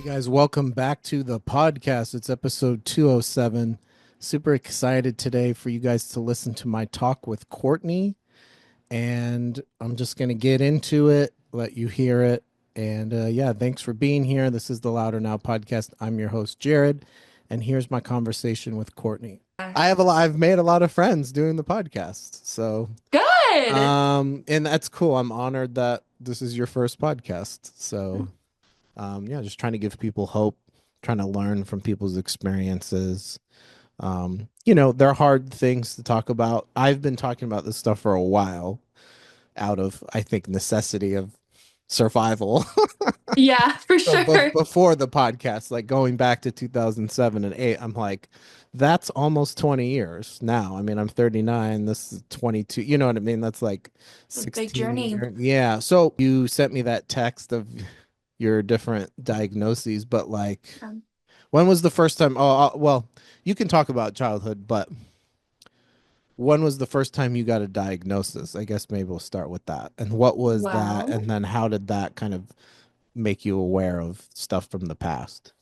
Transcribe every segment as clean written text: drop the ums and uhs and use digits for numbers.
Guys, welcome back to the podcast. It's episode 207. Super excited today for you guys to listen to my talk with Courtney. And I'm just going to get into it, let you hear it. And yeah, thanks for being here. This is the Louder Now podcast. I'm your host, Jared. And here's my conversation with Courtney. I've made a lot of friends doing the podcast. So, Good. and that's cool. I'm honored that this is your first podcast. So, yeah, just trying to give people hope, trying to learn from people's experiences. They're hard things to talk about. I've been talking about this stuff for a while out of, I think, necessity of survival. Yeah, for So sure. before the podcast, like going back to 2007 and 8, I'm like, that's almost 20 years now. I mean, I'm 39. This is 22. You know what I mean? That's like It's a big 16 journey. years. Yeah. So you sent me that text of your different diagnoses, but like, Um, when was the first time? Oh, well, you can talk about childhood, but when was the first time you got a diagnosis? I guess maybe we'll start with that. And what was that? well, And then how did that kind of make you aware of stuff from the past?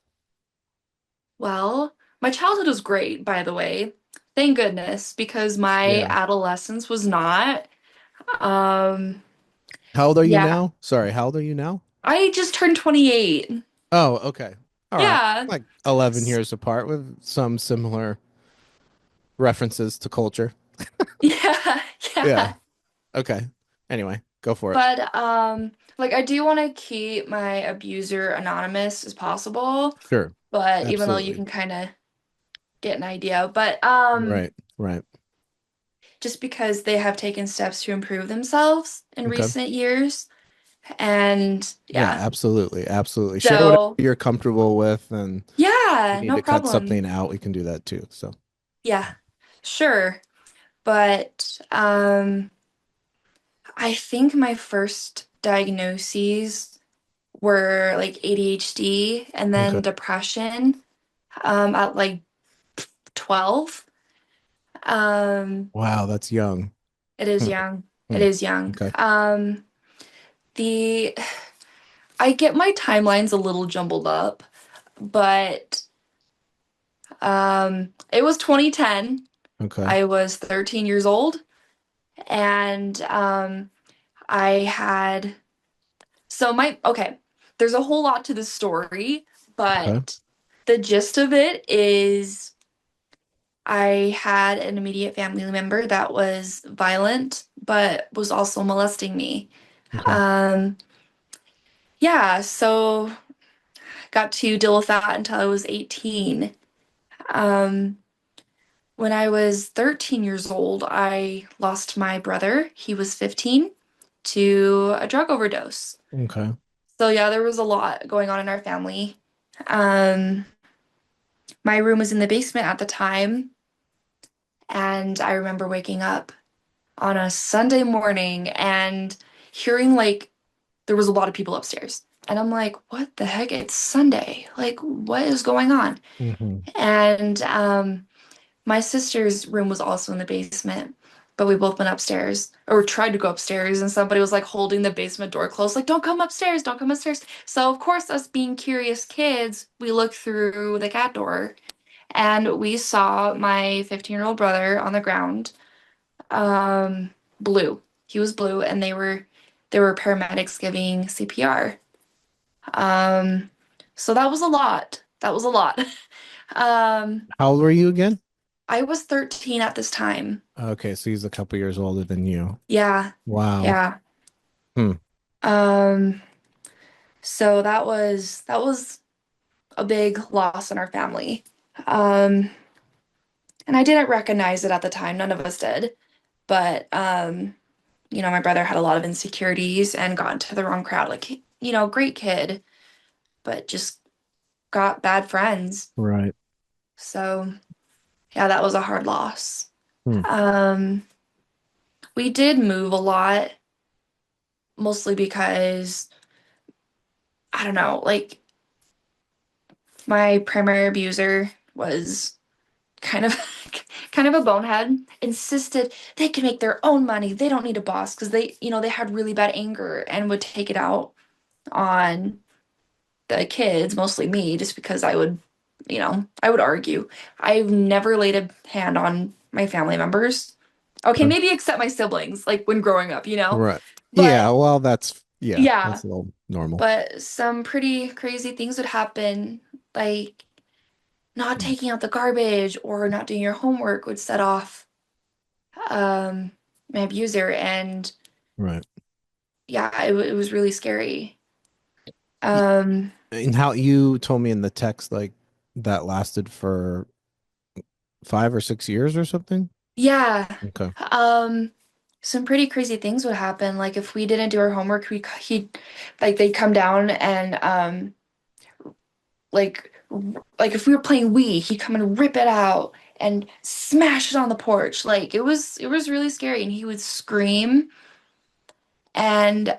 my childhood was great, by the way. Thank goodness, because my Yeah. adolescence was not. Um, How old are you yeah, now? Sorry, how old are you now? I just turned 28. Oh, okay. All right. Yeah. Like 11 S- years apart with some similar references to culture. Yeah, Yeah. yeah. Okay. Anyway, go for it. But like I do want to keep my abuser anonymous as possible, Sure. but even though you Absolutely. can kind of get an idea, but Right. Right. just because they have taken steps to improve themselves in Okay. recent years. And Yeah, yeah, absolutely. Absolutely. Share whatever so you're comfortable with, and if you yeah, need no to cut problem. something out, we can do that too. So, Yeah, sure. But I think my first diagnoses were like ADHD and okay. then depression at like 12. Um, Wow, that's young. it is Hmm, young. It hmm. is young. Okay. The I get my timelines a little jumbled up, but it was 2010. Okay. I was 13 years old, and I had okay, there's a whole lot to the story, Okay. but the gist of it is I had an immediate family member that was violent, but was also molesting me. Okay. Um, yeah, so got to deal with that until I was 18. Um, when I was 13 years old, I lost my brother. He was 15 to a drug overdose. Okay. So yeah, there was a lot going on in our family. Um, my room was in the basement at the time, and I remember waking up on a Sunday morning and hearing like there was a lot of people upstairs. And I'm like, what the heck? It's Sunday. Like, what is going on? Hmm. And my sister's room was also in the basement, but we both went upstairs or tried to go upstairs, and somebody was like holding the basement door closed, like, don't come upstairs, don't come upstairs. So, of course, us being curious kids, we looked through the cat door and we saw my 15-year-old brother on the ground, um, blue. He was blue, and they were paramedics giving CPR. Um, so that was a lot. That was a lot. Um, How old were you again? I was 13 at this time. Okay, so he's a couple years older than you. Yeah, Wow. yeah. Hmm. Um, so that was a big loss in our family. Um, and I didn't recognize it at the time. None of us did. But my brother had a lot of insecurities and got into the wrong crowd. Like, great kid, but just got bad friends. Right. So yeah, that was a hard loss. Hmm. Um, we did move a lot, mostly because I don't know, like my primary abuser was kind of kind of a bonehead, insisted they could make their own money. They don't need a boss because they had really bad anger and would take it out on the kids, mostly me, just because I would argue. I've never laid a hand on my family members. Okay, Okay. maybe except my siblings, like when growing up, you know? Right. Yeah, But well, yeah, yeah, that's a little normal. but some pretty crazy things would happen, like not Mm. taking out the garbage or not doing your homework would set off um my abuser. And Right. yeah, it was really scary. Y- Um, And how you told me in the text, like that lasted for 5 or 6 years or something? yeah. Okay. Um, some pretty crazy things would happen. Like if we didn't do our homework, he'd like they'd come down and like like if we were playing Wii, he'd come and rip it out and smash it on the porch. Like it was really scary, and he would scream. And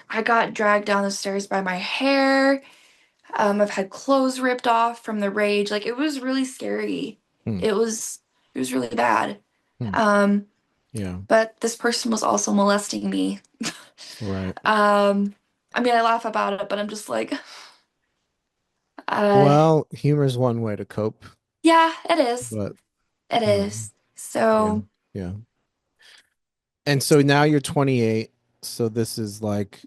I got dragged down the stairs by my hair. I've had clothes ripped off from the rage. Like it was really scary. Hmm. It was really bad. Hmm. Um, Yeah. but this person was also molesting me. Right. I mean, I laugh about it, but I'm just like, uh, Well, humor's one way to cope, yeah, it is. but It um, is. yeah, So, yeah. And so now you're 28, so this is like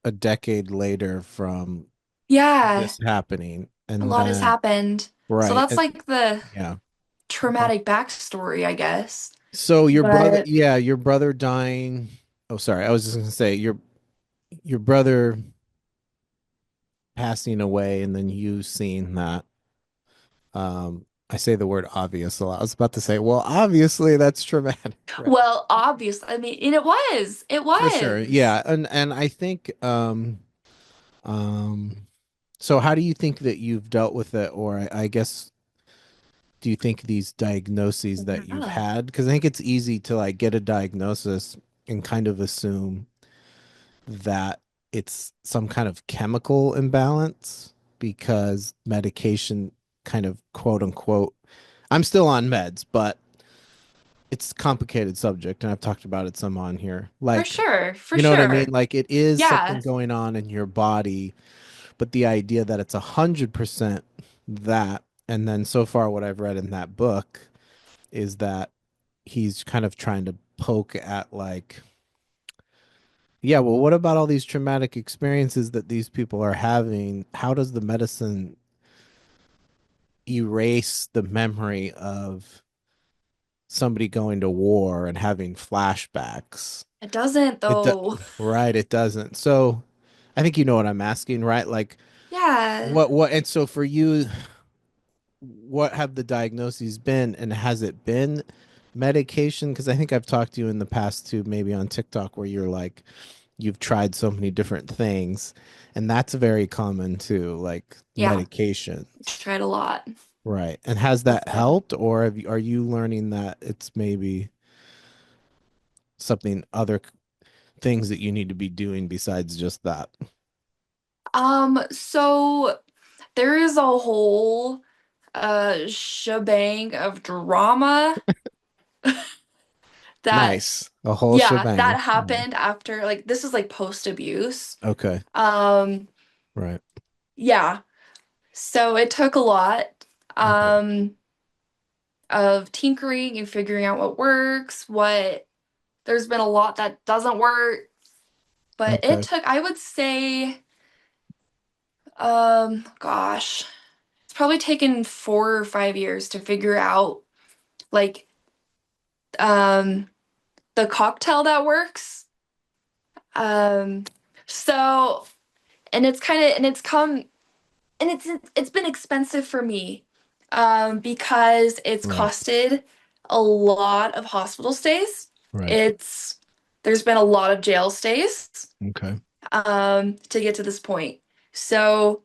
a decade later from yeah, this happening, a and lot has then happened. So right, that's like the yeah. Okay. traumatic backstory, I guess. So your brother, But yeah, your brother dying. Oh, sorry, I was just gonna say your brother passing away, and then you seeing that. I say the word obvious a lot. I was about to say, well, obviously that's traumatic, right? well, obviously, I mean, and it was. It For sure. was. Yeah. And I think um so how do you think that you've dealt with it, or I guess do you think these diagnoses that you've Yeah. had, because I think it's easy to like get a diagnosis and kind of assume that it's some kind of chemical imbalance because medication kind of quote unquote, I'm still on meds, but it's a complicated subject and I've talked about it some on here. For Like, sure. For you know what I mean? sure. Like it is something Yeah. going on in your body, but the idea that it's 100% that, and then so far what I've read in that book is that he's kind of trying to poke at like, yeah, well, what about all these traumatic experiences that these people are having? How does the medicine erase the memory of somebody going to war and having flashbacks? It doesn't It do- though. right, it doesn't. So I think you know what I'm asking, right? Like Yeah. and so for you, what have the diagnoses been, and has it been medication? Because I think I've talked to you in the past too, maybe on TikTok, where you're like, you've tried so many different things, and that's very common too, like Yeah. medication. Tried a lot. Right. And has that helped, or are you learning that it's maybe something other things that you need to be doing besides just that? So there is a whole shebang of drama that Nice. A whole yeah, shebang. that Right. happened after like this is like post abuse. Okay. Um, Right. yeah. So it took a lot Okay. um of tinkering and figuring out what works, what there's been a lot that doesn't work, but it Okay. took, I would say, gosh, it's probably taken 4 or 5 years to figure out like um the cocktail that works. Um, so and it's kind of and it's come and it's been expensive for me because it's Right. costed a lot of hospital stays. Right. It's there's been a lot of jail stays Okay. to get to this point. So,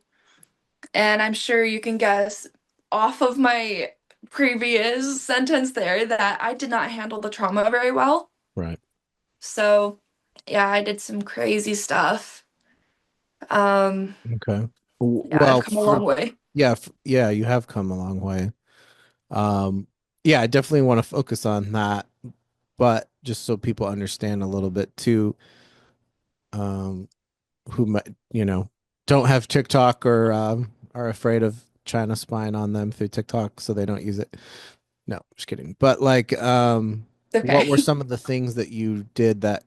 and I'm sure you can guess off of my previous sentence there that I did not handle the trauma very well. Right. So, yeah, I did some crazy stuff. Um, Okay. yeah, I've Well, come a long way. yeah, yeah, you have come a long way. Um, yeah, I definitely want to focus on that, but just so people understand a little bit too, um, who might, don't have TikTok or are afraid of China spying on them through TikTok, so they don't use it. No, just kidding. But like, what were Okay. some of the things that you did that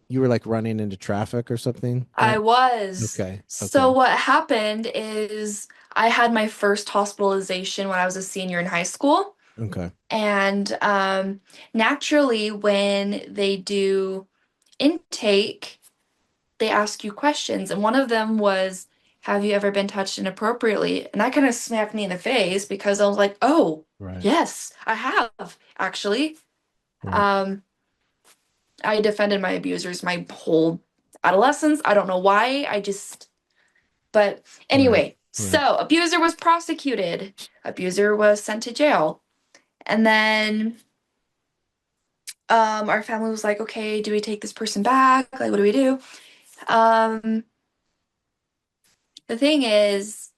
you were like running into traffic or something, I right? was. Okay. So Okay. what happened is I had my first hospitalization when I was a senior in high school. Okay. And naturally, when they do intake, they ask you questions. And one of them was, have you ever been touched inappropriately? And that kind of smacked me in the face because I was like, oh, Right. yes, I have actually. Right. Um, I defended my abusers my whole adolescence. I don't know why. But Right. anyway, Right. so abuser was prosecuted, abuser was sent to jail. And then our family was like, okay, do we take this person back? Like, what do we do? Um, the thing is,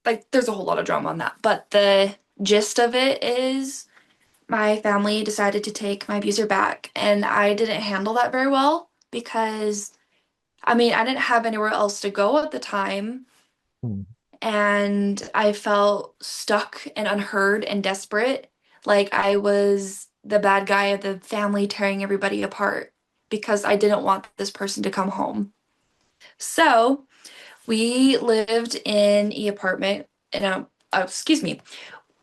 like, there's a whole lot of drama on that, but the gist of it is my family decided to take my abuser back, and I didn't handle that very well because, I mean, I didn't have anywhere else to go at the time, Hmm. and I felt stuck and unheard and desperate. Like I was the bad guy of the family tearing everybody apart because I didn't want this person to come home. So we lived in an apartment in a, excuse me,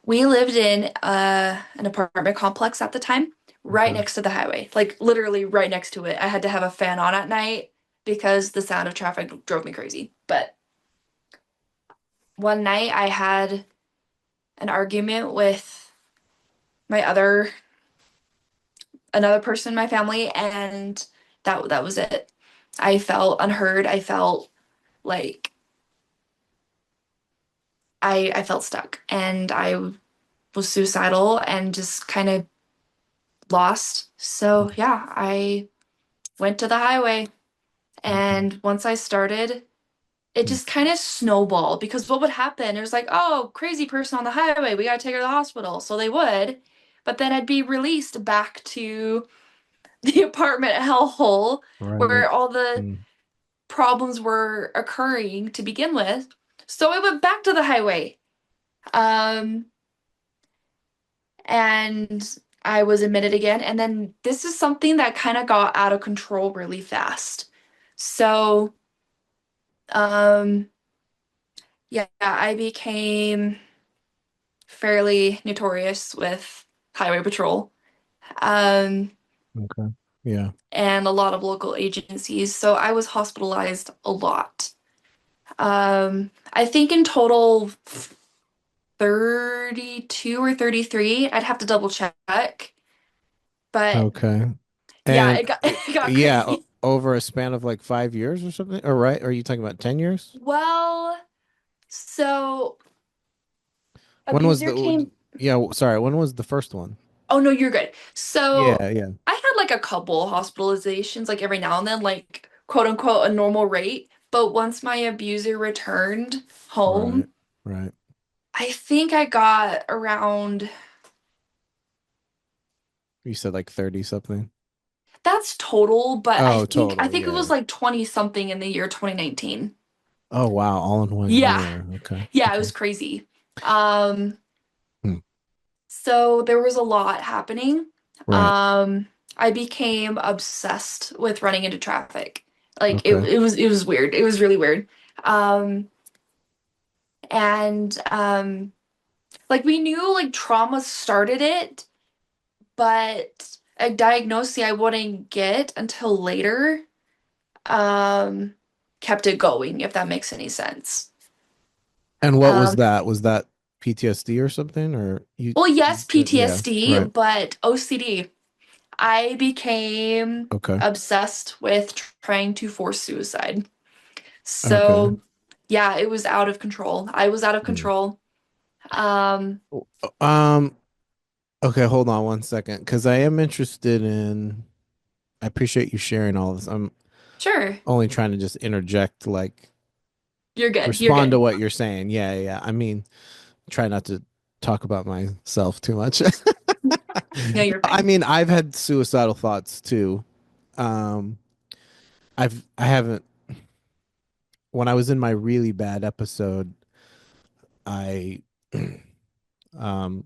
we lived in an apartment complex at the time, right Okay. next to the highway, like literally right next to it. I had to have a fan on at night because the sound of traffic drove me crazy. But one night I had an argument with my other another person in my family, and that was it. I felt unheard. I felt like I felt stuck, and I was suicidal and just kind of lost. So yeah, I went to the highway, Okay. and once I started, it Hmm. just kind of snowballed because what would happen? It was like, oh, crazy person on the highway, we gotta take her to the hospital. So they would, but then I'd be released back to the apartment hellhole Right. where all the Hmm. problems were occurring to begin with. So I went back to the highway. Um, and I was admitted again. And then this is something that kind of got out of control really fast. So, um, yeah, I became fairly notorious with highway patrol. Um, Okay. Yeah. and a lot of local agencies. So I was hospitalized a lot. I think in total 32 or 33. I'd have to double check. But Okay. yeah, And it got yeah, crazy. over a span of like 5 years or something, or right? Are you talking about 10 years? Well, so When was abuser the, came. yeah, sorry, when was the first one? Oh no, you're good. So Yeah, yeah. I had like a couple hospitalizations, like every now and then, like quote unquote a normal rate. But once my abuser returned Right. home, Right. I think I got around, You said like 30 something. that's total, but Oh, I total. think it was Yeah. like 20 something in the year 2019. Oh, wow. All in one Yeah. year. Okay. Yeah, it Okay. was crazy. Um, Hmm. so there was a lot happening. Right. Um, I became obsessed with running into traffic. Like Okay. it was weird. It was really weird. Um, and like we knew like trauma started it, but a diagnosis I wouldn't get until later um kept it going, if that makes any sense. And what was Um, that? Was that PTSD or something? Or well, you yes, said, yeah, PTSD, right. but OCD. I became Okay. obsessed with trying to force suicide. Okay. So, yeah, it was out of control. I was out of Hmm. control. Um, Um, okay, hold on one second, because I am interested in, I appreciate you sharing all this. I'm sure. only trying to just interject, like You're good. You're respond to good. what you're saying. Yeah, yeah. I mean, try not to talk about myself too much. No, you're I fine. mean, I've had suicidal thoughts too. Um, I haven't. when I was in my really bad episode, I um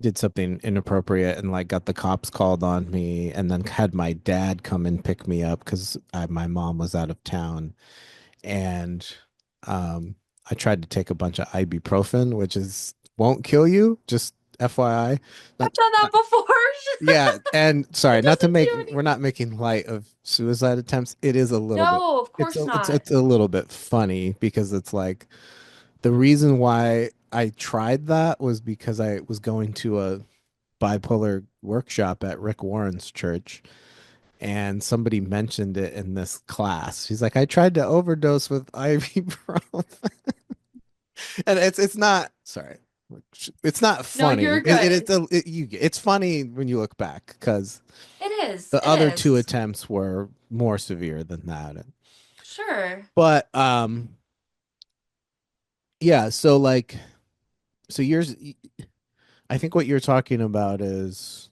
did something inappropriate and like got the cops called on me and then had my dad come and pick me up because my mom was out of town and um I tried to take a bunch of ibuprofen, which is won't kill you, just FYI. I've Not, done that not before. yeah, and sorry, It not to doesn't make do we're not anything. making light of suicide attempts. It is a little bit No, of course not. it's a little bit funny because it's like the reason why I tried that was because I was going to a bipolar workshop at Rick Warren's church and somebody mentioned it in this class. She's like, I tried to overdose with ibuprofen. And it's not sorry. It's not No, funny. you're good. It's funny when you look back because It is. the It other two is. attempts were more severe than that. Sure. But yeah, so like so yours I think what you're talking about is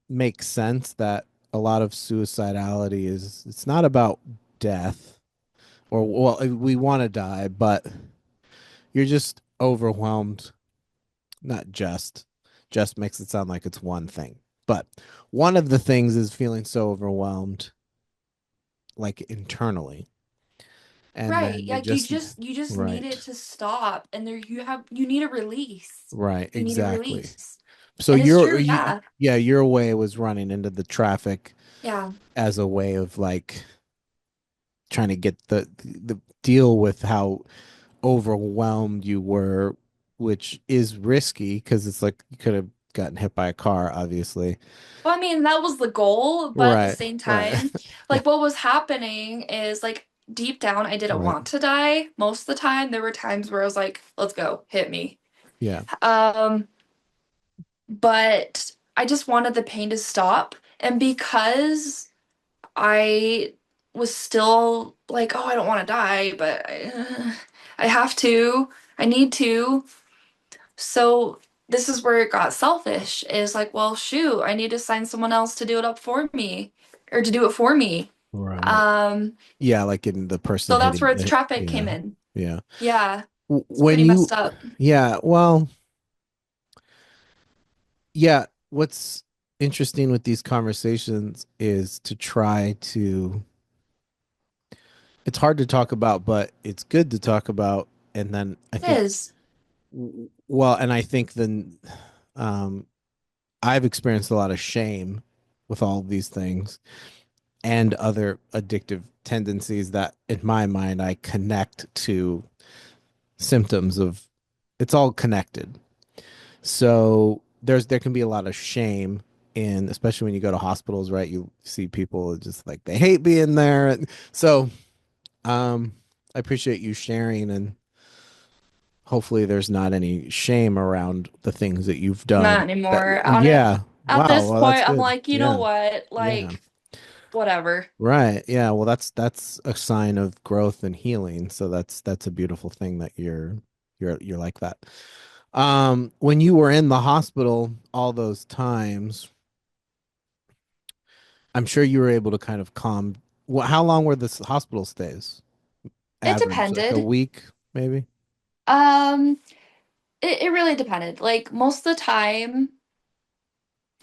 makes sense that a lot of suicidality is it's not about death or well we want to die, but you're just overwhelmed. Not just makes it sound like it's one thing, but one of the things is feeling so overwhelmed like internally, and Right. then you're Like just you just need it right, to stop and there you need a release. right, You need a exactly. release. So And it's true, yeah. yeah, your way was running into the traffic Yeah. as a way of like trying to get the deal with how overwhelmed you were, which is risky because it's like you could have gotten hit by a car, obviously. Well, I mean, that was the goal, but at the Right, same right, time, like what was happening is like deep down, I didn't right. want to die most of the time. There were times where I was like, let's go, hit me. Yeah, Um, but I just wanted the pain to stop. And because I was still like, oh, I don't want to die, but I have to, I need to. So this is where it got selfish. Is like, well, shoot, I need to sign someone else to do it up for me or to do it for me. right. Um, Yeah, like in the person so that's hitting where the the traffic came yeah, in. yeah. Yeah, it's When pretty you messed up. yeah, well, yeah, what's interesting with these conversations is to try to it's hard to talk about, but it's good to talk about. And then I It think, is. well, and I think then um, I've experienced a lot of shame with all of these things and other addictive tendencies that, in my mind, I connect to symptoms of it's all connected. So there can be a lot of shame in, especially when you go to hospitals, right? You see people just like they hate being there. And so I appreciate you sharing and hopefully there's not any shame around the things that you've Not done that anymore. On it yeah, at wow, this well that's point, I'm good, like, you know yeah, what? yeah, Like, whatever. right, yeah, well that's a sign of growth and healing, so that's a beautiful thing that you're like that. When you were in the hospital all those times, I'm sure you were able to kind of calm. Well, how long were the hospital stays? It Average like a depended. week maybe? Um, it really depended. Like most of the time,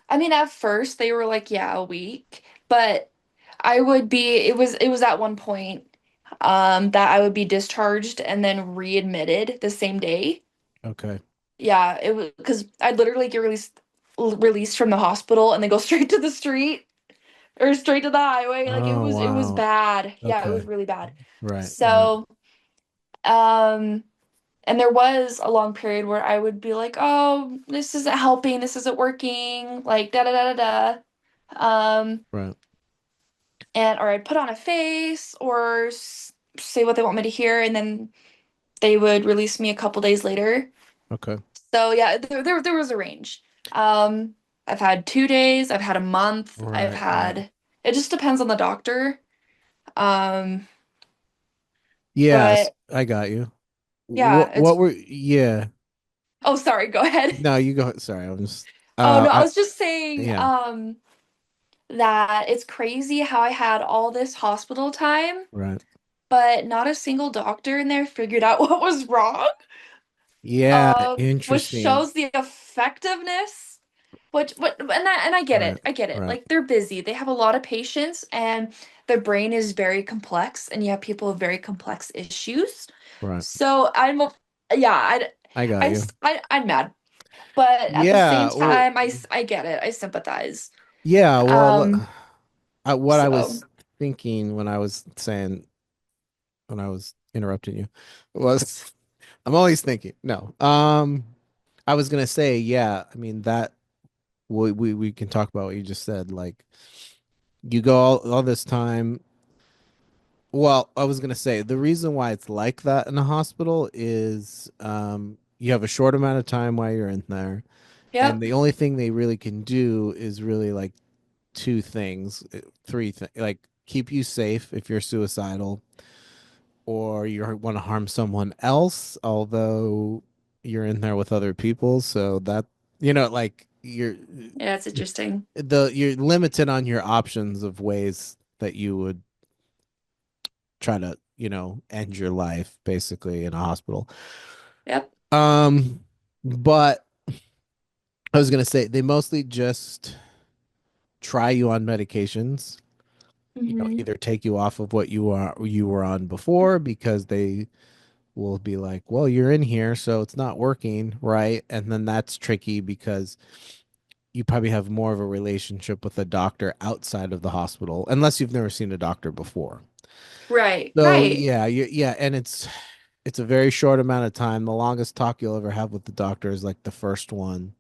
I mean, at first they were like, yeah, a week, but it was at one point that I would be discharged and then readmitted the same day. Okay. Yeah, it was because I'd literally get released from the hospital and then go straight to the street or straight to the highway. Like Oh it was wow. bad. Yeah, it was Okay. really bad. Right, right. So, um, and there was a long period where I would be like, oh, this isn't helping, this isn't working, like da da da da da. Right. And or I'd put on a face or say what they want me to hear, and then they would release me a couple days later. Okay. So yeah, there was a range. Um, I've had 2 days, I've had a month, I've Right, right. had it just depends on the doctor. Um, Yes, but I got you. yeah, What it's were yeah. oh sorry, go ahead. No, you go sorry, I'm just Oh no, I I was just saying, yeah. that it's crazy how I had all this hospital time, Right. but not a single doctor in there figured out what was wrong. Yeah, Which interesting. shows the effectiveness. And I get Right. it. I get it. Right. Like they're busy. They have a lot of patients and their brain is very complex and you have people with very complex issues. Right. So yeah, I got you. I'm mad. But at the same Yeah, well, time, I get it. I sympathize. yeah, well, Um, what I so was thinking when I was saying when I was interrupting you was I'm always thinking. No. I was gonna say, yeah, I mean that we can talk about what you just said. Like you go all this time. Well, I was gonna say the reason why it's like that in a hospital is you have a short amount of time while you're in there, and yep. the only thing they really can do is really like two things, three things, like keep you safe if you're suicidal or you want to harm someone else, although you're in there with other people. So that, like Yeah, it's interesting. you're limited on your options of ways that you would try to, end your life basically in a hospital. Yep. Um, but I was gonna say they mostly just try you on medications, Hmm. either take you off of what you were on before because they will be like, well, you're in here, so it's not working, right? And then that's tricky because you probably have more of a relationship with a doctor outside of the hospital, unless you've never seen a doctor before. Right. So Right. yeah, yeah, and it's a very short amount of time. The longest talk you'll ever have with the doctor is like the first one.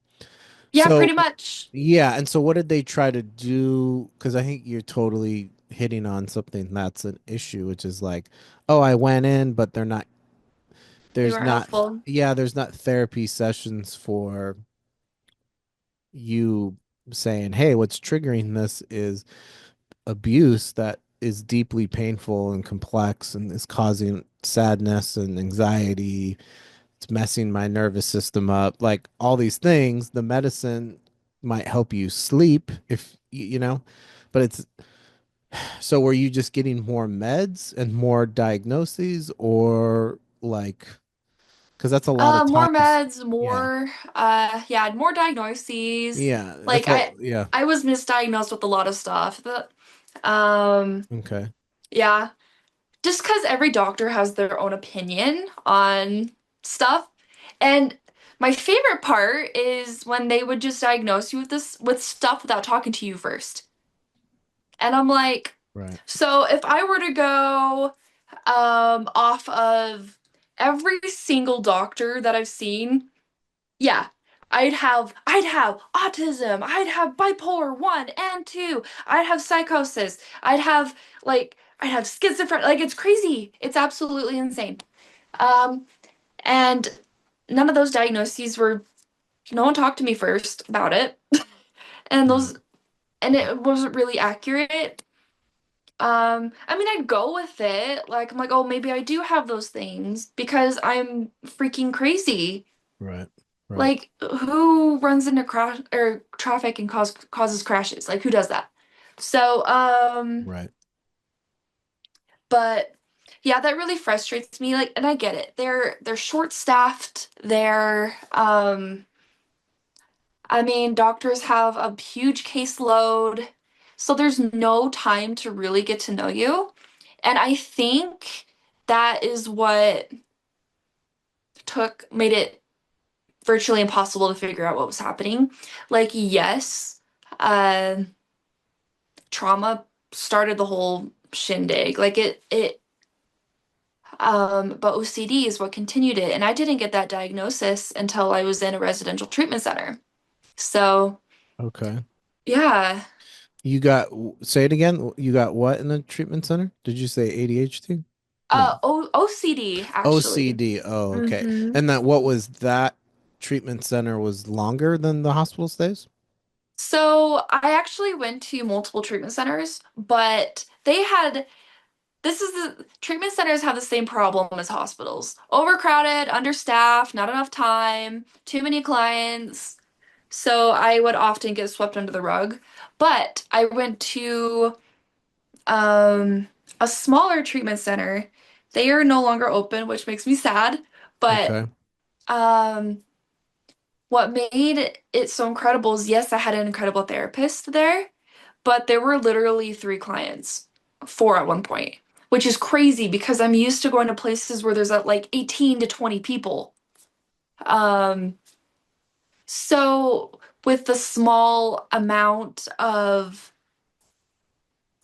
Yeah, So pretty much. yeah, and so what did they try to do? Because I think you're totally hitting on something that's an issue, which is like, oh, I went in, but They there's weren't not, helpful. yeah, there's not therapy sessions for you saying, hey, what's triggering this is abuse that is deeply painful and complex and is causing sadness and anxiety. It's messing my nervous system up. Like all these things, the medicine might help you sleep if but it's so were you just getting more meds and more diagnoses or like because that's a lot of More times. meds, Yeah. yeah, more diagnoses. Yeah. Like That's all. Yeah. I was misdiagnosed with a lot of stuff. Um, Okay. yeah, just because every doctor has their own opinion on stuff. And my favorite part is when they would just diagnose you with stuff without talking to you first. And I'm like, Right. so if I were to go off of every single doctor that I've seen, yeah, I'd have autism, I'd have bipolar 1 and 2, I'd have psychosis, I'd have schizophrenia. Like it's crazy. It's absolutely insane. Um and none of those diagnoses were no one talked to me first about it. And Right. those and it wasn't really accurate. I mean, I'd go with it. Like, I'm like, oh, maybe I do have those things because I'm freaking crazy. Right. Right. Like, who runs into crash or traffic and causes crashes? Like, who does that? So, Right. but yeah, that really frustrates me. Like, and I get it. They're short-staffed. I mean, doctors have a huge caseload, so there's no time to really get to know you. And I think that is what made it virtually impossible to figure out what was happening. Like, yes, uh, trauma started the whole shindig. But OCD is what continued it. And I didn't get that diagnosis until I was in a residential treatment center. So, Okay. yeah. You got, say it again. You got what in the treatment center? Did you say ADHD? No. OCD, actually. OCD. Oh, okay. Hmm. And that what was that treatment center was longer than the hospital stays? So I actually went to multiple treatment centers, but the treatment centers have the same problem as hospitals. Overcrowded, understaffed, not enough time, too many clients. So I would often get swept under the rug. But I went to um, a smaller treatment center. They are no longer open, which makes me sad. But Okay. um, what made it so incredible is yes, I had an incredible therapist there, but there were literally three clients, four at one point, which is crazy because I'm used to going to places where there's like 18 to 20 people. Um, so with the small amount of,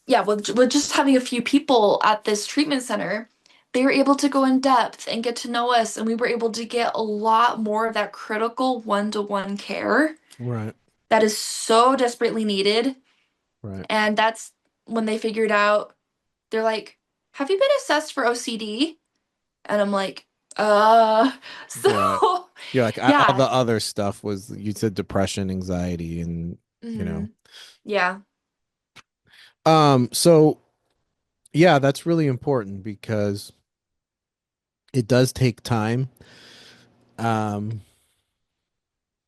yeah, with just having a few people at this treatment center, they were able to go in depth and get to know us, and we were able to get a lot more of that critical one-to-one care Right. that is so desperately needed. Right. And that's when they figured out, they're like, have you been assessed for OCD? And I'm like, uh, Right. so Yeah, like all yeah. the other stuff was you said depression, anxiety, and you know. Hmm. Yeah. So yeah, that's really important because it does take time. Um,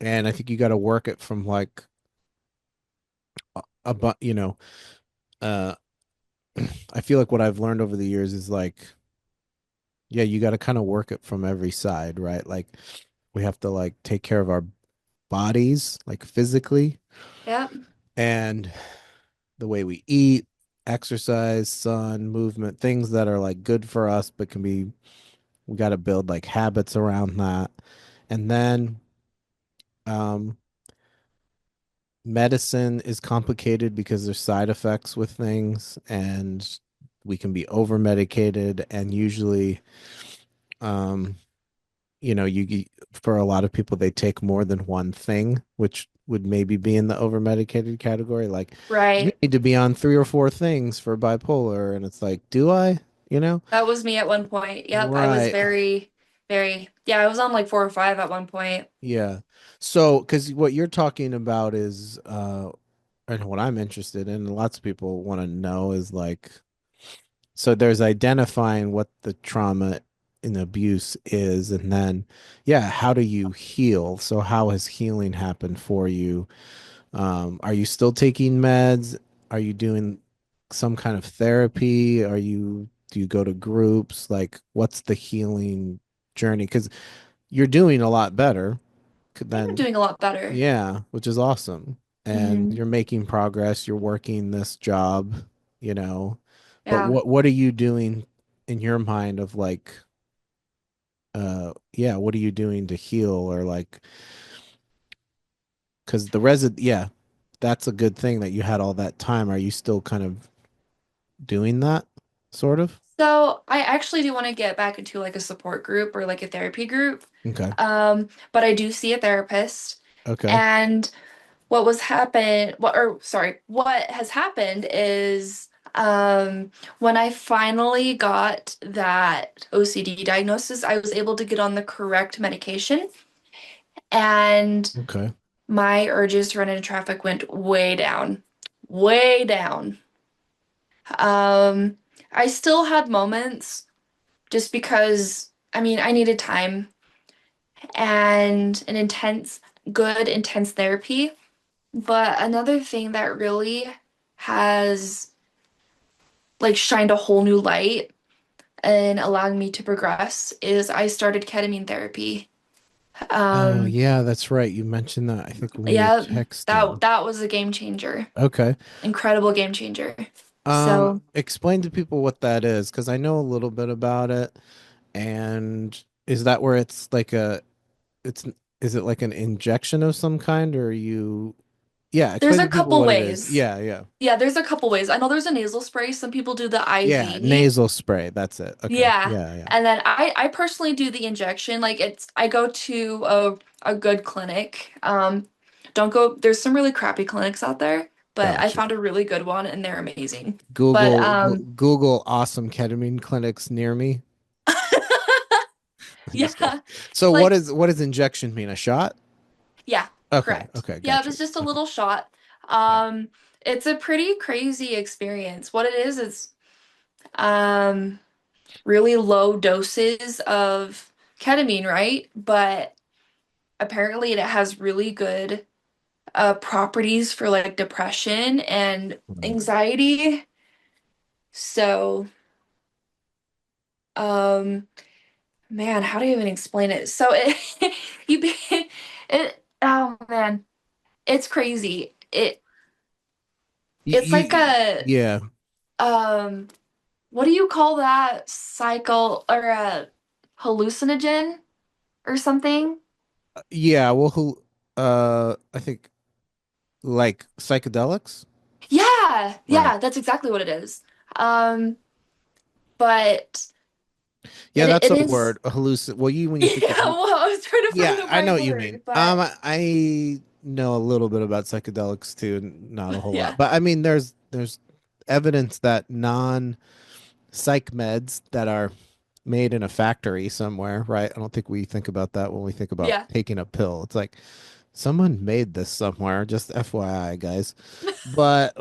and I think you got to work it from like but uh I feel like what I've learned over the years is like, yeah, you got to kind of work it from every side, right? Like we have to like take care of our bodies, like physically, Yep. and the way we eat, exercise, sun, movement, things that are like good for us, but can be, we got to build like habits around that. And then, um, medicine is complicated because there's side effects with things and we can be over medicated and usually, um, for a lot of people, they take more than one thing, which would maybe be in the over medicated category. Like, you Right. need to be on three or four things for bipolar. And it's like, do I? You know? That was me at one point. Yep. I was Right. very, very, yeah, I was on like four or five at one point. Yeah. So, because what you're talking about is, and what I'm interested in, and lots of people want to know is like, so there's identifying what the trauma and abuse is, and then, yeah, how do you heal? So, how has healing happened for you? Are you still taking meds? Are you doing some kind of therapy? Do you go to groups? Like, what's the healing journey? Because you're doing a lot better I'm than, doing a lot better. yeah, which is awesome. And Hmm. you're making progress. You're working this job, you know. But Yeah. what are you doing in your mind of like, yeah, what are you doing to heal or like, because yeah, that's a good thing that you had all that time. Are you still kind of doing that, sort of? So I actually do want to get back into like a support group or like a therapy group. Okay. But I do see a therapist. Okay. And what has happened is when I finally got that OCD diagnosis, I was able to get on the correct medication and Okay. my urges to run into traffic went way down. Way down. Um, I still had moments just because, I mean, I needed time and an intense therapy. But another thing that really has like shined a whole new light and allowed me to progress is I started ketamine therapy. Oh, Um, yeah, that's right. You mentioned that, I think, when we were yeah, texting. that was a game changer. Okay. Incredible game changer. So Explain to people what that is, because I know a little bit about it. And is that where it's like it's, is it like an injection of some kind, or yeah, there's explain a to people couple what it is. ways. Yeah, yeah. Yeah, there's a couple ways. I know there's a nasal spray. Some people do the Yeah, IV. nasal spray. That's it. Okay. Yeah. Yeah, yeah. And then I personally do the injection. Like I go to a good clinic. Don't go there's some really crappy clinics out there, but I Gotcha. found a really good one and they're amazing. But Google awesome ketamine clinics near me. I'm just kidding. yeah. So Like what does injection mean? A shot? yeah, Okay, correct. okay, Yeah, it gotcha. was just a Okay. little shot. Yeah. It's a pretty crazy experience. What it is um really low doses of ketamine, right? But apparently it has really good properties for like depression and Right. anxiety. So, um, man, how do you even explain it? So you be, oh man, it's crazy. It's like a Yeah. um what do you call that cycle or a hallucinogen or something? Yeah. Well, I think like psychedelics. Yeah, Right. yeah, that's exactly what it is. Um, but Yeah, it that's a is word. A hallucin. Well, you when you think yeah, of well, I was trying to find yeah, the I know right what you mean. word, but I know a little bit about psychedelics too, not a whole lot. yeah, But I mean, there's evidence that non-psych meds that are made in a factory somewhere, right? I don't think we think about that when we think about yeah, taking a pill. It's like someone made this somewhere, just FYI, guys. But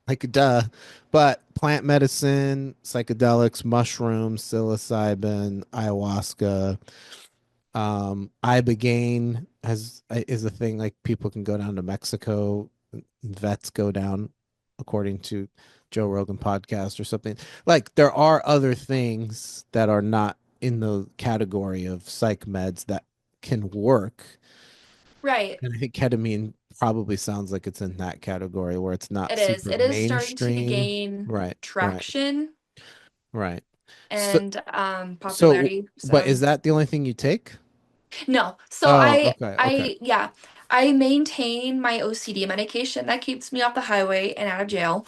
like duh. But plant medicine, psychedelics, mushrooms, psilocybin, ayahuasca, ibogaine has is a thing like people can go down to Mexico, vets go down, according to Joe Rogan podcast or something. Like there are other things that are not in the category of psych meds that can work. right. And I think ketamine probably sounds like it's in that category where it's not It is. super It is starting to mainstream. gain Right, right, traction right. So, and so, popularity. but So is that the only thing you take? no. So Oh, okay, okay. yeah, I maintain my OCD medication that keeps me off the highway and out of jail.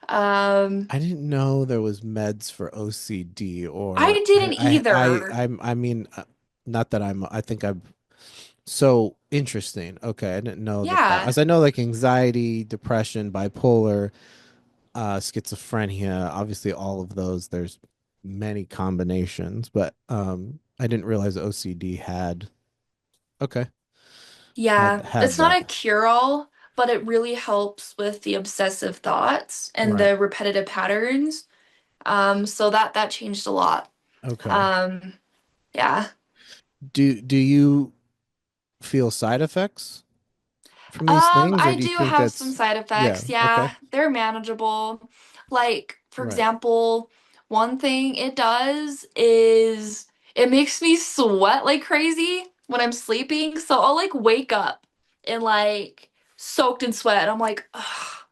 Um, I didn't know there was meds for OCD or I didn't either. I mean, not that I think I'm so interesting. Okay, I didn't know that, Yeah. as I know like anxiety, depression, bipolar, schizophrenia, obviously all of those, there's many combinations, but I didn't realize OCD had, okay, Yeah. had It's not that. a cure-all, but it really helps with the obsessive thoughts and Right. the repetitive patterns. So that changed a lot. Okay. Um, yeah. Do you feel side effects from these things, or I do you do think have some that's side yeah, effects. okay. Yeah, they're manageable. Like, for Right. example, one thing it does is it makes me sweat like crazy when I'm sleeping. So I'll like wake up and like soaked in sweat. And I'm like, ugh,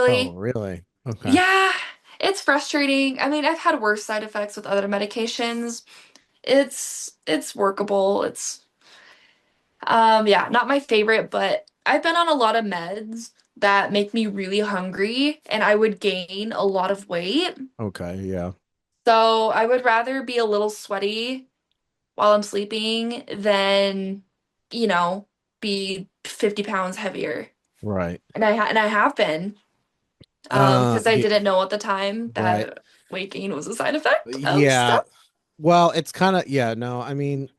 Oh, really? really? Okay. Yeah, it's frustrating. I mean, I've had worse side effects with other medications. It's workable. It's yeah, not my favorite, but I've been on a lot of meds that make me really hungry and I would gain a lot of weight. Okay, yeah. So I would rather be a little sweaty while I'm sleeping than, you know, be 50 pounds heavier. Right. And I have been, because I Yeah, didn't know at the time right. that weight gain was a side effect of Yeah. stuff. Well, it's kind of yeah, no, I mean,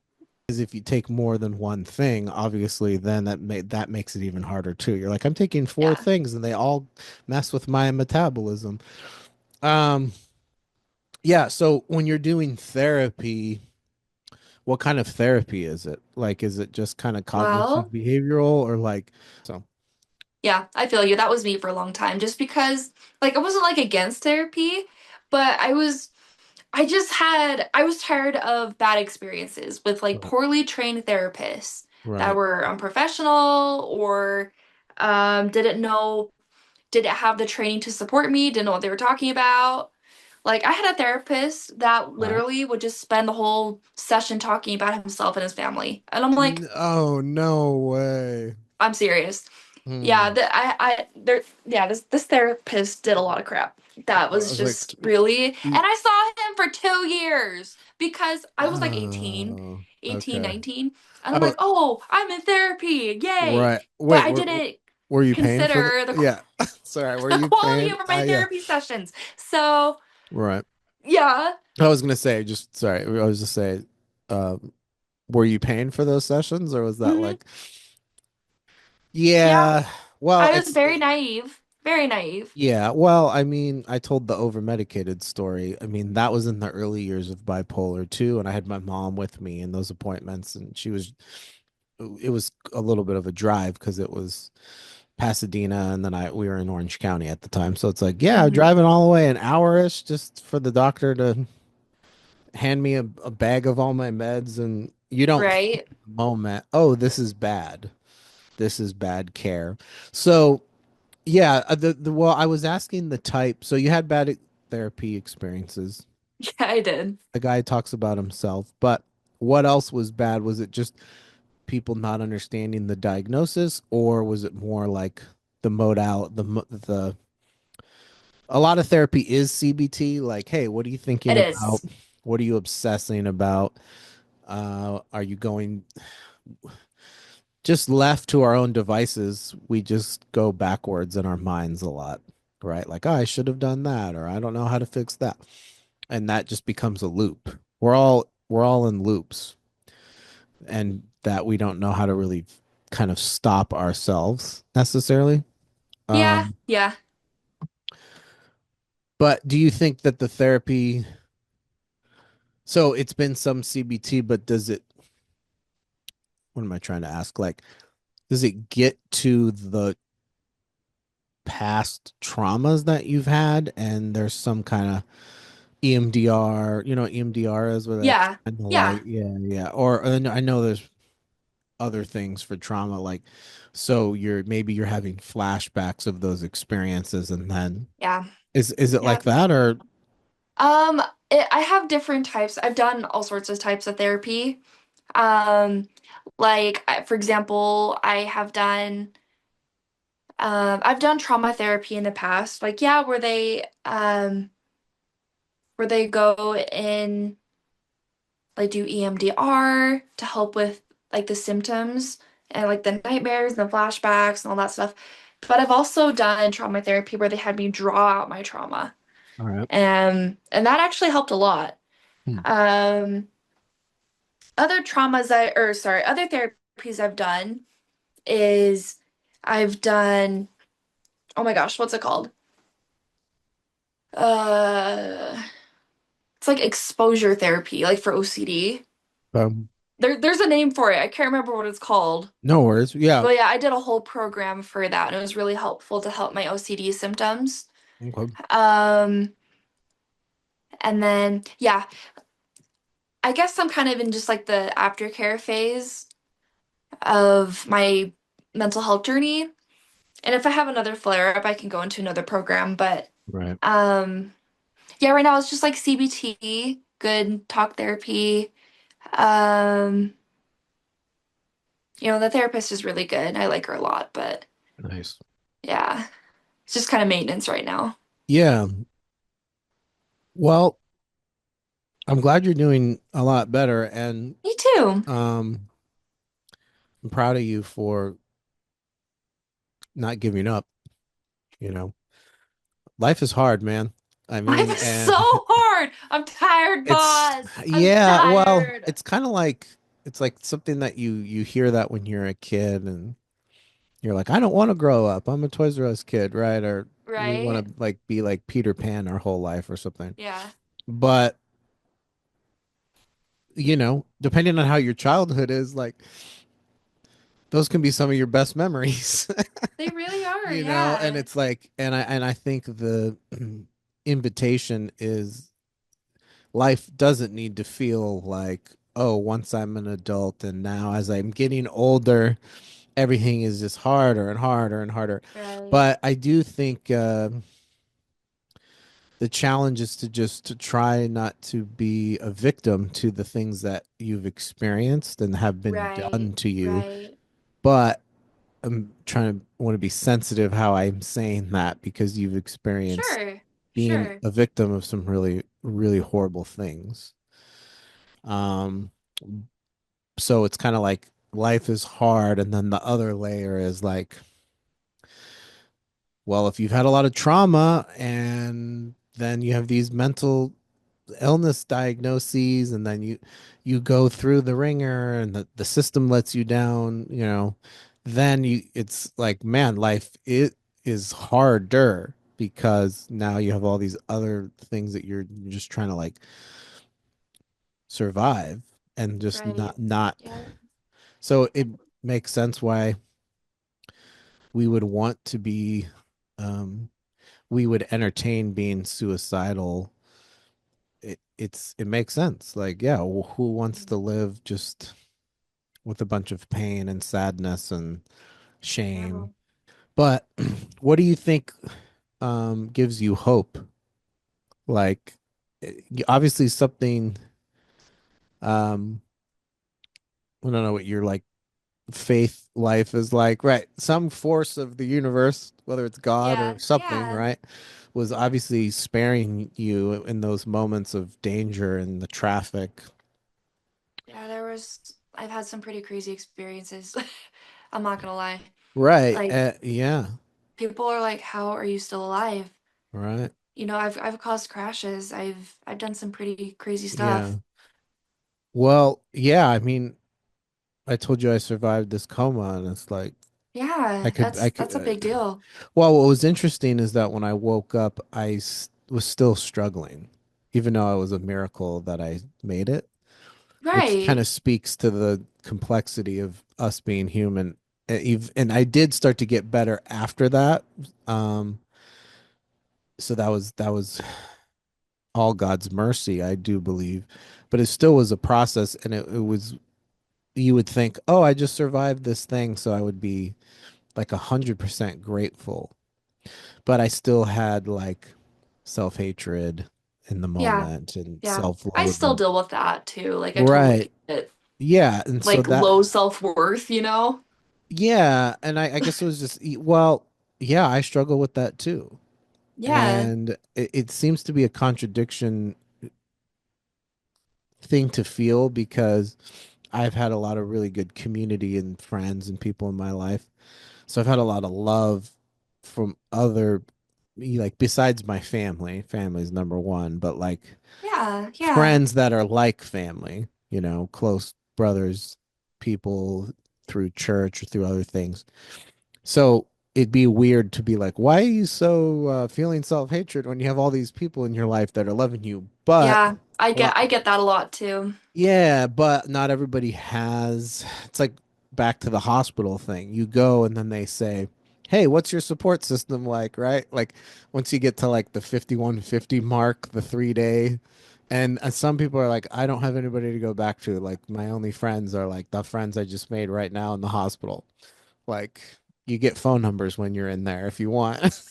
is if you take more than one thing, obviously, then that makes it even harder too. You're like, I'm taking four Yeah. things and they all mess with my metabolism. Um, yeah, so when you're doing therapy, what kind of therapy is it? Like, is it just kind of cognitive Well, behavioral or like so? yeah, I feel you. That was me for a long time just because like I wasn't like against therapy, but I was tired of bad experiences with like Right. poorly trained therapists that Right. were unprofessional or didn't have the training to support me, didn't know what they were talking about. Like I had a therapist that Right. literally would just spend the whole session talking about himself and his family. And I'm like, Oh, no way. I'm serious. Yeah, Hmm. this therapist did a lot of crap. That I was was like, just really, and y- I saw him for 2 years because I was like oh, 18, okay. 19, and I'm Oh, like, oh, I'm in therapy, yay! right. But Wait, I didn't were you paying for the? consider Yeah. Sorry, were the you quality paying? over my Yeah. therapy sessions. So Right. yeah, I was gonna say, just sorry. I was just saying, um, were you paying for those sessions, or was that hmm like, yeah, yeah? Well, I was it's very naive, very naive. yeah. Well, I mean, I told the over medicated story. I mean, that was in the early years of bipolar too, and I had my mom with me in those appointments, and she was it was a little bit of a drive because it was Pasadena, and then I we were in Orange County at the time. So it's like, yeah, Mhm. driving all the way an hour-ish just for the doctor to hand me a bag of all my meds, and you don't think Right? at the moment, oh, this is bad. This is bad care. So yeah, the well, I was asking the type. So you had bad therapy experiences. Yeah, I did. The guy talks about himself, but what else was bad? Was it just people not understanding the diagnosis, or was it more like the modal the a lot of therapy is CBT, like, hey, what are you thinking It about? is. What are you obsessing about? Are you going just left to our own devices? We just go backwards in our minds a lot, right? Like, oh, I should have done that, or I don't know how to fix that. And that just becomes a loop. We're all in loops, and that we don't know how to really kind of stop ourselves necessarily. Yeah, Um, yeah. but do you think that the therapy, so it's been some CBT, but does it, what am I trying to ask? Like, does it get to the past traumas that you've had and there's some kind of EMDR, you know what EMDR is, where that's Yeah. kind of Yeah. like, yeah, yeah. Or I know there's other things for trauma, like, so maybe you're having flashbacks of those experiences, and then Yeah. is it Yeah. like that, or Um, I have different types. I've done all sorts of types of therapy. Um, for example, I've done trauma therapy in the past. Like, yeah, where they go in, like, do EMDR to help with like the symptoms and like the nightmares and the flashbacks and all that stuff. But I've also done trauma therapy where they had me draw out my trauma. all right. And that actually helped a lot. Hmm. Um, other therapies I've done is I've done, oh my gosh, what's it called? Uh, it's like exposure therapy, like for OCD. um, There's a name for it. I can't remember what it's called. no worries, yeah. But yeah, I did a whole program for that, and it was really helpful to help my OCD symptoms. Okay. Um, and then yeah, I guess I'm kind of in just like the aftercare phase of my mental health journey. And if I have another flare up, I can go into another program. But Right. um, yeah, right now it's just like CBT, good talk therapy. Um, the therapist is really good. I like her a lot, but Nice. yeah, it's just kind of maintenance right now. Yeah. Well, I'm glad you're doing a lot better, and Me too. um, I'm proud of you for not giving up. You know, life is hard, man. I Life mean, is so and hard. I'm tired, it's, boss. I'm yeah, well, tired. it's kind of like, it's like something that you hear that when you're a kid, and you're like, I don't want to grow up. I'm a Toys R Us kid, right? Or we want Right? to like be like Peter Pan our whole life or something. Yeah. But, depending on how your childhood is, like, those can be some of your best memories. They really are. And Yeah. it's like, and I think the invitation is, life doesn't need to feel like, oh, once I'm an adult and now as I'm getting older, everything is just harder and harder and harder. Right. But I do think the challenge is to just to try not to be a victim to the things that you've experienced and have been Right. done to you. Right. But I'm trying to want to be sensitive how I'm saying that, because you've experienced Sure. being Sure. a victim of some really, really horrible things. Um, so it's kind of like life is hard, and then the other layer is like, well, if you've had a lot of trauma and then you have these mental illness diagnoses, and then you go through the ringer, and the system lets you down, then it's like, man, life, it is harder, because now you have all these other things that you're just trying to like survive, and just Right. not Yeah. so it Yeah. makes sense why we would want to be, um, we would entertain being suicidal. It makes sense. Like, yeah, who wants to live just with a bunch of pain and sadness and Yeah. shame? But what do you think gives you hope? Like, obviously something, um, I don't know what your like faith life is like, right? Some force of the universe, whether it's God or Yeah, something, yeah. right? Was obviously sparing you in those moments of danger in the traffic. Yeah, I've had some pretty crazy experiences. I'm not gonna lie. Right. Like, Yeah. people are like, how are you still alive? Right. I've caused crashes. I've done some pretty crazy Yeah. stuff. Well, yeah, I mean, I told you I survived this coma and it's like Yeah, I that's a could big deal. well, what was interesting is that when I woke up, was still struggling, even though it was a miracle that I made it, which kind Right. of speaks to the complexity of us being human. And I did start to get better after that. Um, so that was all God's mercy, I do believe. But it still was a process, and it was you would think, oh, I just survived this thing, so I would be like 100% grateful. But I still had like self-hatred in the Yeah. moment and Yeah. I still self-loathing. deal with that too. Like I totally Right. get it. Yeah. And so Like that, low self-worth, you know? yeah. And I guess it was just, well, yeah, I struggle with that too. Yeah. And it seems to be a contradiction thing to feel because I've had a lot of really good community and friends and people in my life. So I've had a lot of love from other, like, besides my family. Family's number one, but like, Yeah. Yeah. friends that are like family, close brothers, people through church or through other things. So it'd be weird to be like, why are you so feeling self-hatred when you have all these people in your life that are loving you? But Yeah. I get that a lot too. yeah, but not everybody has. It's like back to the hospital thing. You go and then they say, "Hey, what's your support system like?" Right? Like once you get to like the 5150 mark, the 3 day, and some people are like, "I don't have anybody to go back to. Like my only friends are like the friends I just made right now in the hospital." Like you get phone numbers when you're in there if you want.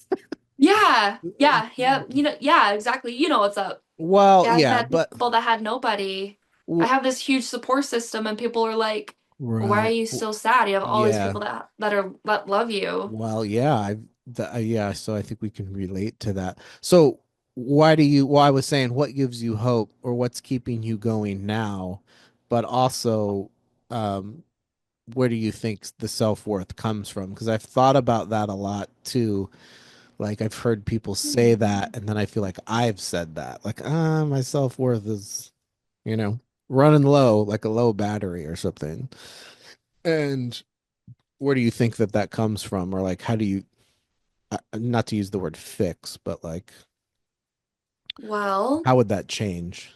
Yeah. Yeah. Yeah. Yeah, exactly. You know what's up. Well, Yeah, I've yeah, met but people that had nobody. I w- have this huge support system and people are like, why are right. you still sad? You have all these Yeah. people that love you. Well, yeah, yeah, so I think we can relate to that. So, well, I was saying what gives you hope or what's keeping you going now, but also um where do you think the self-worth comes from? Because I've thought about that a lot too. Like I've heard people say that and then I feel like I've said that. Like, my self-worth is, you know, running low, like a low battery or something. And where do you think that comes from? Or like how do you not to use the word fix, but like, Well, how would that change?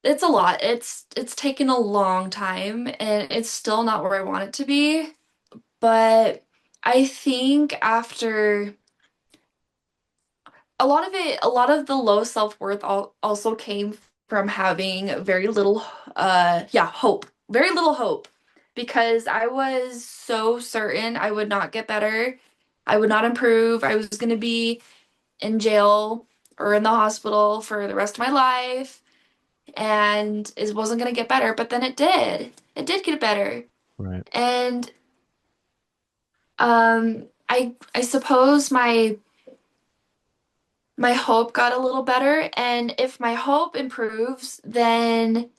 it's a lot. It's taken a long time and it's still not where I want it to be. But I think after a lot of the low self-worth also came from having very little, yeah, hope. Very little hope. Because I was so certain I would not get better. I would not improve. I was going to be in jail or in the hospital for the rest of my life. And it wasn't going to get better. But then it did. It did get better. Right. And I suppose my hope got a little better. And if my hope improves, then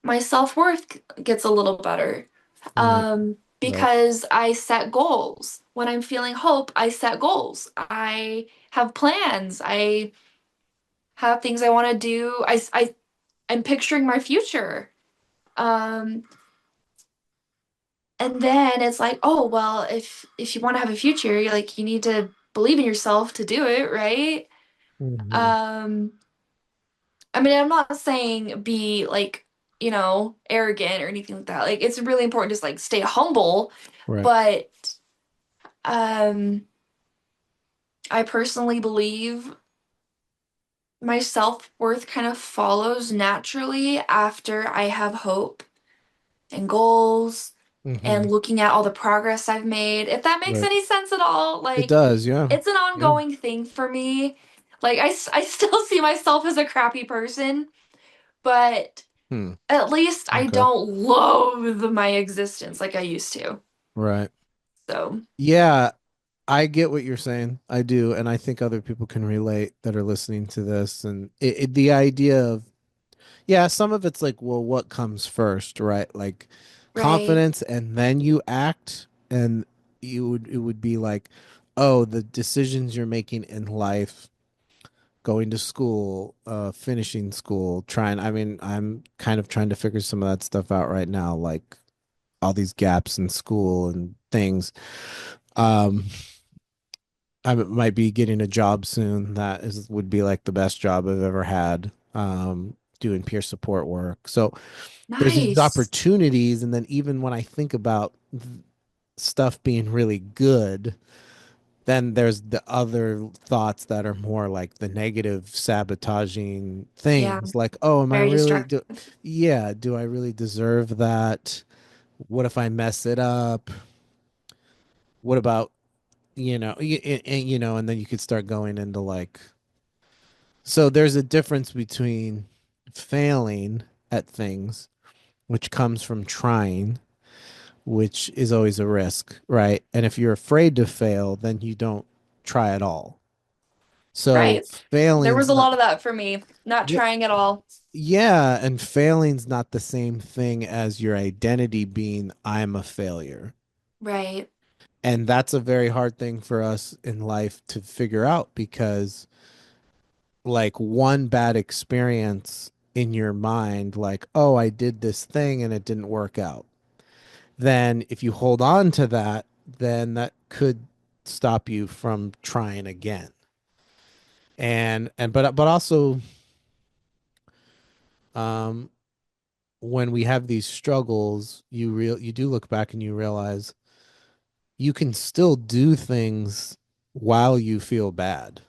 my self-worth gets a little better. Right. Right. Because I set goals. When I'm feeling hope, I set goals. I have plans. I have things I want to do. I'm picturing my future. Um, and then it's like, oh, well, if you want to have a future, you need to believe in yourself to do it, right? Hmm. Um, I mean, I'm not saying be like arrogant or anything like that. Like it's really important to just like stay humble, Right. but um I personally believe my self-worth kind of follows naturally after I have hope and goals Hmm. and looking at all the progress I've made. If that makes Right. any sense at all, It like does. Yeah. it's an Yeah. ongoing thing for me. Like I still see myself as a crappy person, but Hmm. at least I Okay. don't loathe my existence like I used to. Right. So, Yeah. I get what you're saying. I do. And I think other people can relate that are listening to this. And the idea of, yeah, some of it's like, well, what comes first, right? Like right, confidence and then you act. And it would be like, oh, the decisions you're making in life, going to school, finishing school, I mean, I'm kind of trying to figure some of that stuff out right now, like all these gaps in school and things. Um, I might be getting a job soon that would be like the best job I've ever had. Doing peer support work. So there's these nice. opportunities, and then even when I think about stuff being really good, then there's the other thoughts that are more like the negative sabotaging Yeah, things like, oh, am I very really destructive. yeah, do I really deserve that? What if I mess it up? What about, and then you could start going into like, so there's a difference between failing at things, which comes from trying, which is always a risk, right? And if you're afraid to fail, then you don't try at all. So Right. There was failing's a not, lot of that for me, not yeah, trying at all. yeah, and failing's not the same thing as your identity being I'm a failure. Right, And that's a very hard thing for us in life to figure out because like one bad experience in your mind, like, oh, I did this thing and it didn't work out. Then if you hold on to that, then that could stop you from trying again. But also um when we have these struggles, you do look back and you realize you can still do things while you feel bad.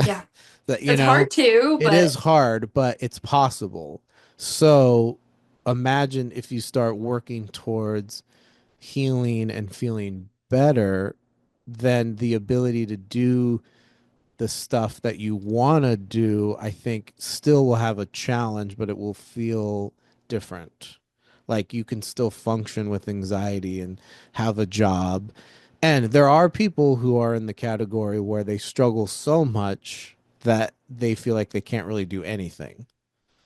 yeah. That It's hard too, it is but hard, but it's possible. So imagine if you start working towards healing and feeling better, then the ability to do the stuff that you want to do, I think still will have a challenge, but it will feel different. Like you can still function with anxiety and have a job. And there are people who are in the category where they struggle so much that they feel like they can't really do anything,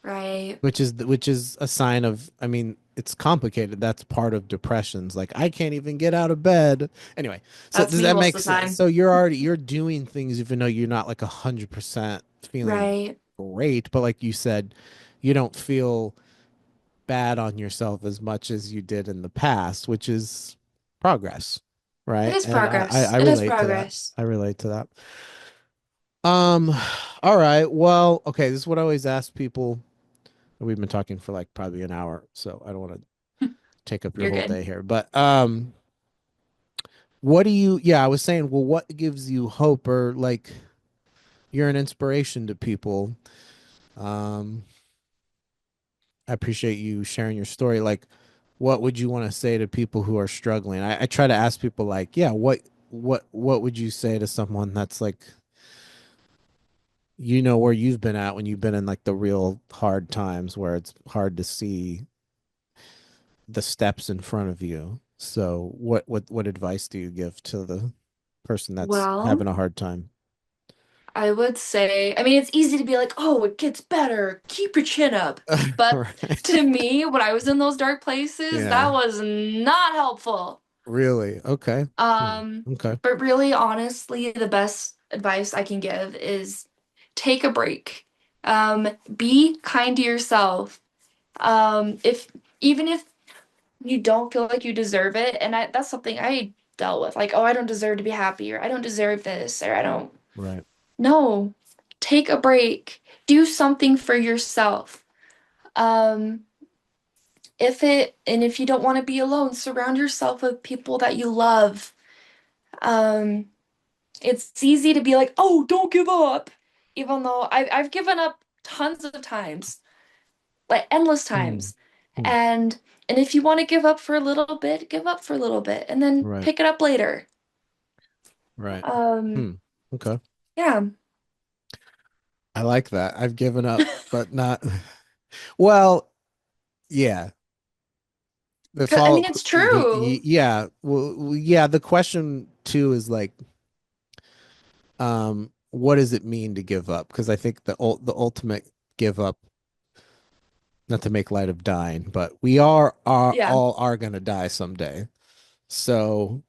right. which is a sign of, I mean, it's complicated. That's part of depressions. Like I can't even get out of bed. Anyway, so That's does me that most make of the sense? time. So you're doing things even though you're not like 100% feeling Right. great, but like you said, you don't feel bad on yourself as much as you did in the past, which is progress, It right? is And I progress. It is relate to that. progress. I relate to that. Um, all right. Well, okay, this is what I always ask people. We've been talking for like probably an hour, so I don't want to take up your You're whole good. day here. But what do you yeah, I was saying, well, what gives you hope or like you're an inspiration to people. Um I appreciate you sharing your story. Like what would you want to say to people who are struggling? I try to ask people like, yeah, what would you say to someone that's like where you've been at when you've been in like the real hard times where it's hard to see the steps in front of you. So what advice do you give to the person that's Well, having a hard time? I would say, I mean, it's easy to be like, oh, it gets better. Keep your chin up. But Right. to me, when I was in those dark places, Yeah. that was not helpful. Really? Okay. Hmm. Um, Okay. but really, honestly, the best advice I can give is take a break. Be kind to yourself. If even if you don't feel like you deserve it, and that's something I dealt with, like, oh, I don't deserve to be happy, or I don't deserve this, or I don't. Right. No, take a break. Do something for yourself. Um, if you don't want to be alone, surround yourself with people that you love. Um, it's easy to be like, "Oh, don't give up," even though I've given up tons of times, like endless Hmm. times. Hmm. And and if you want to give up for a little bit, give up for a little bit and then Right. pick it up later. Right. Um, Hmm. Okay. yeah. I like that. I've given up, but not well, yeah. The 'Cause- I follow mean, it's true. yeah. Well, yeah, the question too is like what does it mean to give up? Because I think the ultimate give up, not to make light of dying, but we are Yeah. all are gonna die someday. So,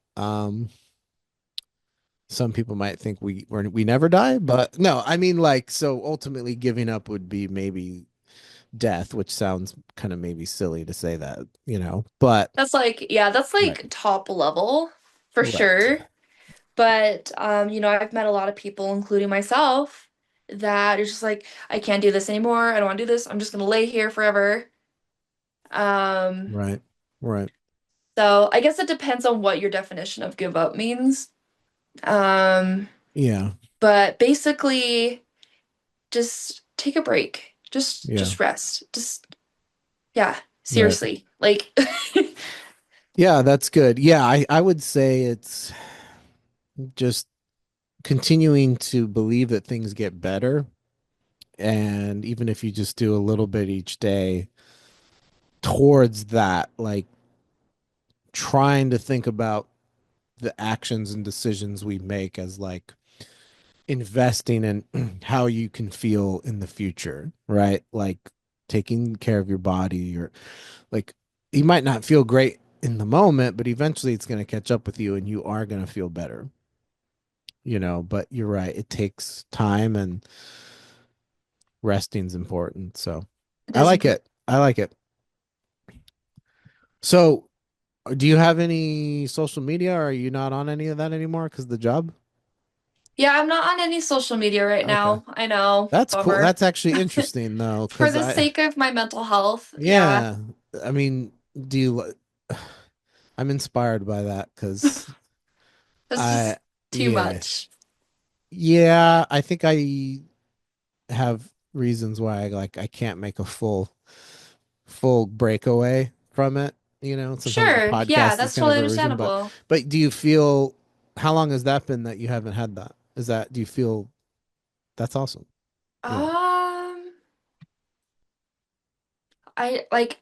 some people might think we never die, but no, I mean like so ultimately giving up would be maybe death, which sounds kind of maybe silly to say that, but That's right, like top level for right, sure. But I've met a lot of people, including myself, that are just like, I can't do this anymore. I don't want to do this. I'm just gonna lay here forever. Um, right, right. so I guess it depends on what your definition of give up means. Um, Yeah, but basically, just take a break. Just yeah, just rest. Just yeah, right. seriously. Like Yeah, that's good. Yeah, I would say it's just continuing to believe that things get better. And even if you just do a little bit each day towards that, like trying to think about the actions and decisions we make as like investing in how you can feel in the future, right? Like taking care of your body, or like you might not feel great in the moment, but eventually it's going to catch up with you and you are going to feel better, but you're right. It takes time and resting's important. So it I is like important. it. I like it. So do you have any social media, or are you not on any of that anymore because of the job? Yeah, I'm not on any social media right Okay. now. I know, That's cool. bummer. That's actually interesting though, For because the sake of my mental health, yeah, yeah, I mean, do you, I'm inspired by that because that's I, just too yeah, much. yeah, I think I have reasons why I can't make a full breakaway from it. Sometimes the Sure, yeah, podcast is that's kind totally of a reason, but understandable. do you feel, how long has that been that you haven't had that? Do you feel that's awesome? Yeah. Um, I like,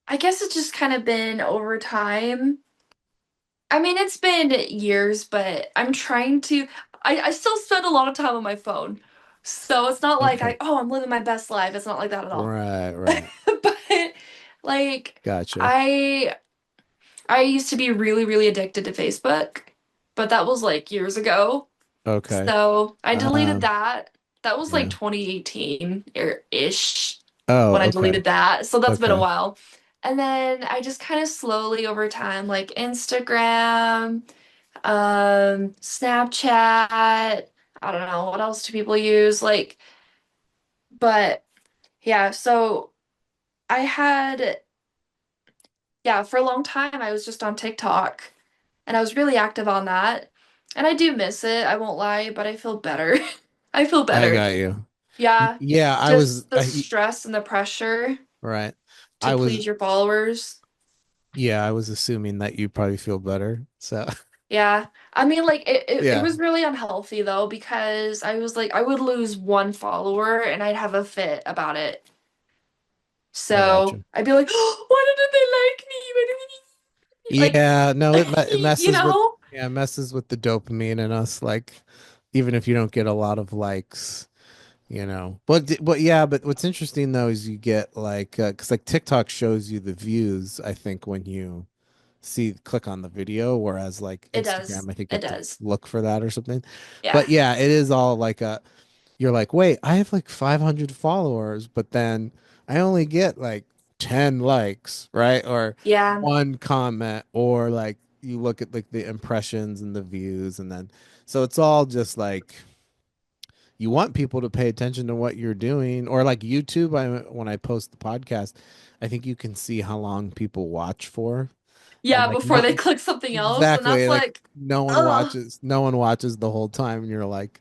I guess it's just kind of been over time. I mean, it's been years, but I'm trying to. I still spend a lot of time on my phone, so it's not like Okay. I'm living my best life. It's not like that at all. Right, right. But like, Gotcha. I I used to be really, really addicted to Facebook, but that was like years ago. Okay. So I deleted Um, that. That was like yeah. 2018-ish Oh, when I okay. deleted that. So that's been a Okay. while. And then I just kind of slowly over time, like Instagram, Snapchat, I don't know, what else do people use? But yeah, so I had, yeah, for a long time I was just on TikTok and I was really active on that. And I do miss it, I won't lie, but I feel better. I feel I better. got you. Yeah, Yeah, just the stress and the pressure right. to I was, please your followers. yeah, I was assuming that you probably feel better. So, Yeah. I mean, like it yeah, was really unhealthy though, because I was like I would lose one follower and I'd have a fit about it. I got So you. I'd be like, oh, why didn't they like me? Why didn't Yeah, no, it they-" you messes with, know? yeah, it messes with the dopamine in us. Like, even if you don't get a lot of likes, But yeah, but what's interesting though is you get like, because like TikTok shows you the views, I think, when you click on the video, whereas like It does. Instagram, I think you It have to does. look for that or something. Yeah. But yeah, it is all like you're like, wait, I have like 500 followers, but then I only get like 10 likes, right? Or Yeah. one comment, or like you look at like the impressions and the views, and then so it's all just like you want people to pay attention to what you're doing. Or like YouTube, when I post the podcast, I think you can see how long people watch for. And Yeah, like before not they click something else, and exactly that's like like, oh, no one watches the whole time, and you're like,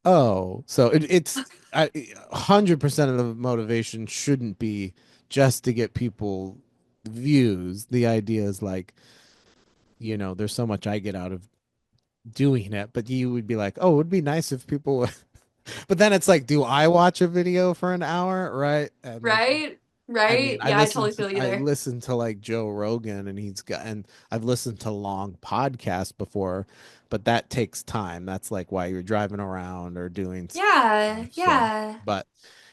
oh, so it's 100% of the motivation shouldn't be just to get people views. The idea is like, there's so much I get out of doing it, but you would be like, oh, it would be nice if people, but then it's like, do I watch a video for an hour? Right. And like, right, I mean, right. Yeah, I totally feel you I there. listen to like Joe Rogan and I've listened to long podcasts before, but that takes time. That's like why you're driving around or doing Yeah, stuff. So, yeah. but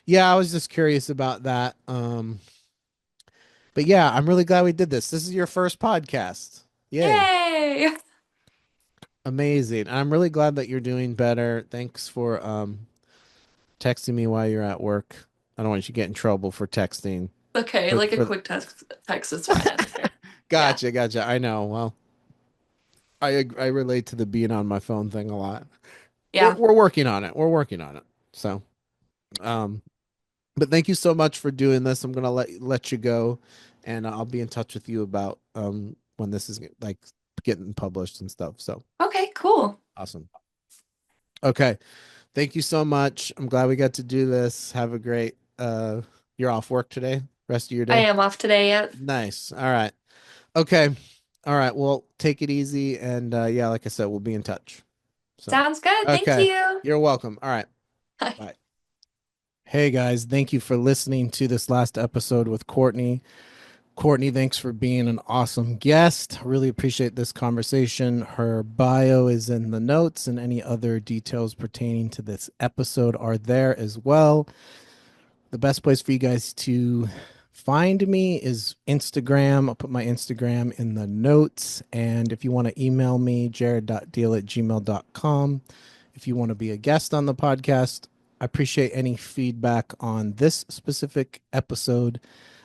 yeah, I was just curious about that. But yeah, I'm really glad we did this. This is your first podcast. Yay. Yay! Amazing. I'm really glad that you're doing better. Thanks for texting me while you're at work. I don't want you to get in trouble for texting. Okay, For like a for quick text is fine. I don't care. Yeah, Gotcha. I know. Well, I relate to the being on my phone thing a lot. yeah. We're working on it. We're working on it. So, um, but thank you so much for doing this. I'm gonna let you go, and I'll be in touch with you about when this is like getting published and stuff. So Okay, cool. awesome. Okay. Thank you so much. I'm glad we got to do this. Have a great you're off work today, rest of your I day. am off today. Yep. Nice. All right. Okay. All right. Well, take it easy and yeah, like I said, we'll be in touch. So, Sounds good. Thank okay. you. You're welcome. All right. Bye. Bye. Hey guys, thank you for listening to this last episode with Courtney. Courtney, thanks for being an awesome guest. Really appreciate this conversation. Her bio is in the notes, and any other details pertaining to this episode are there as well. The best place for you guys to find me is Instagram. I'll put my Instagram in the notes. And if you want to email me, jared.deal@gmail.com. If you want to be a guest on the podcast, I appreciate any feedback on this specific episode.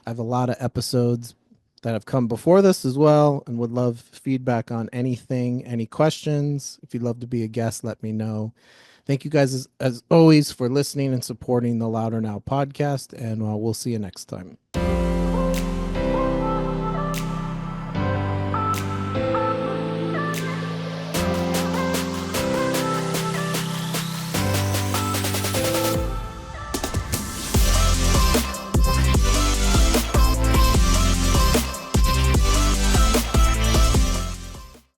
I have a lot of episodes that have come before this as well and would love feedback on anything, any questions. If you'd love to be a guest, let me know. Thank you guys as always for listening and supporting the Louder Now podcast, and we'll see you next time.